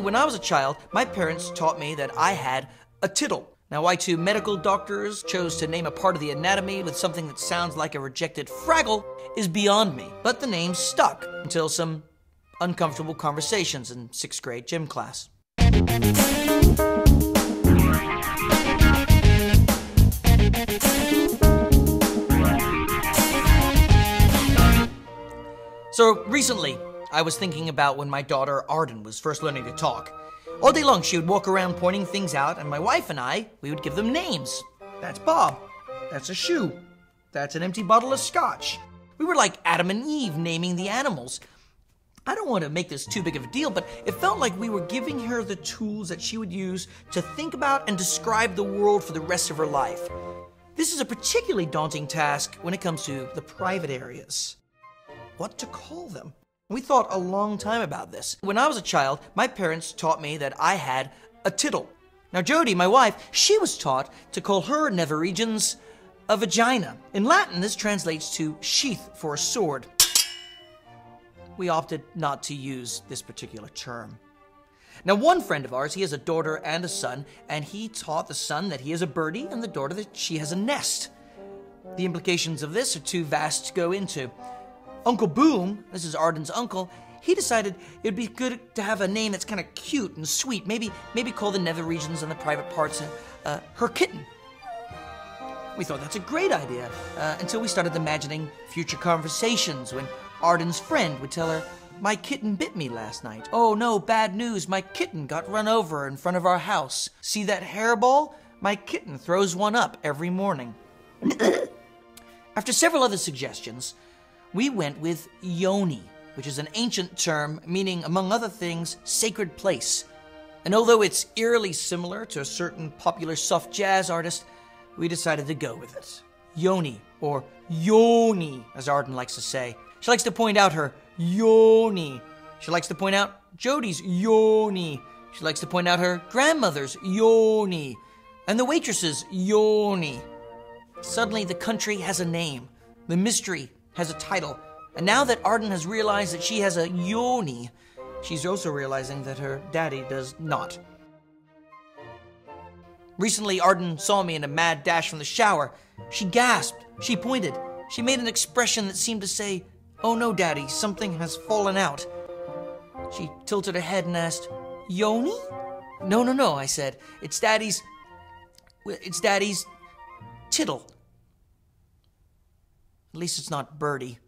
When I was a child, my parents taught me that I had a tittle. Now, why two medical doctors chose to name a part of the anatomy with something that sounds like a rejected Fraggle is beyond me. But the name stuck until some uncomfortable conversations in 6th grade gym class. So recently, I was thinking about when my daughter Arden was first learning to talk. All day long, she would walk around pointing things out, and my wife and I, we would give them names. That's Bob. That's a shoe. That's an empty bottle of scotch. We were like Adam and Eve naming the animals. I don't want to make this too big of a deal, but it felt like we were giving her the tools that she would use to think about and describe the world for the rest of her life. This is a particularly daunting task when it comes to the private areas. What to call them? We thought a long time about this. When I was a child, my parents taught me that I had a tittle. Now Jody, my wife, she was taught to call her nether regions a vagina. In Latin, this translates to sheath for a sword. We opted not to use this particular term. Now one friend of ours, he has a daughter and a son, and he taught the son that he is a birdie and the daughter that she has a nest. The implications of this are too vast to go into. Uncle Boom, this is Arden's uncle, he decided it'd be good to have a name that's kind of cute and sweet. Maybe call the nether regions and the private parts her kitten. We thought that's a great idea until we started imagining future conversations when Arden's friend would tell her, "My kitten bit me last night. Oh no, bad news, my kitten got run over in front of our house. See that hairball? My kitten throws one up every morning." After several other suggestions, we went with yoni, which is an ancient term meaning, among other things, sacred place. And although it's eerily similar to a certain popular soft jazz artist, we decided to go with it. Yoni, or yoni, as Arden likes to say. She likes to point out her yoni. She likes to point out Jody's yoni. She likes to point out her grandmother's yoni. And the waitress's yoni. Suddenly the country has a name. The mystery has a title. And now that Arden has realized that she has a yoni, she's also realizing that her daddy does not. Recently, Arden saw me in a mad dash from the shower. She gasped. She pointed. She made an expression that seemed to say, "Oh no, Daddy, something has fallen out." She tilted her head and asked, "Yoni?" No, I said. It's Daddy's tittle. At least it's not birdie.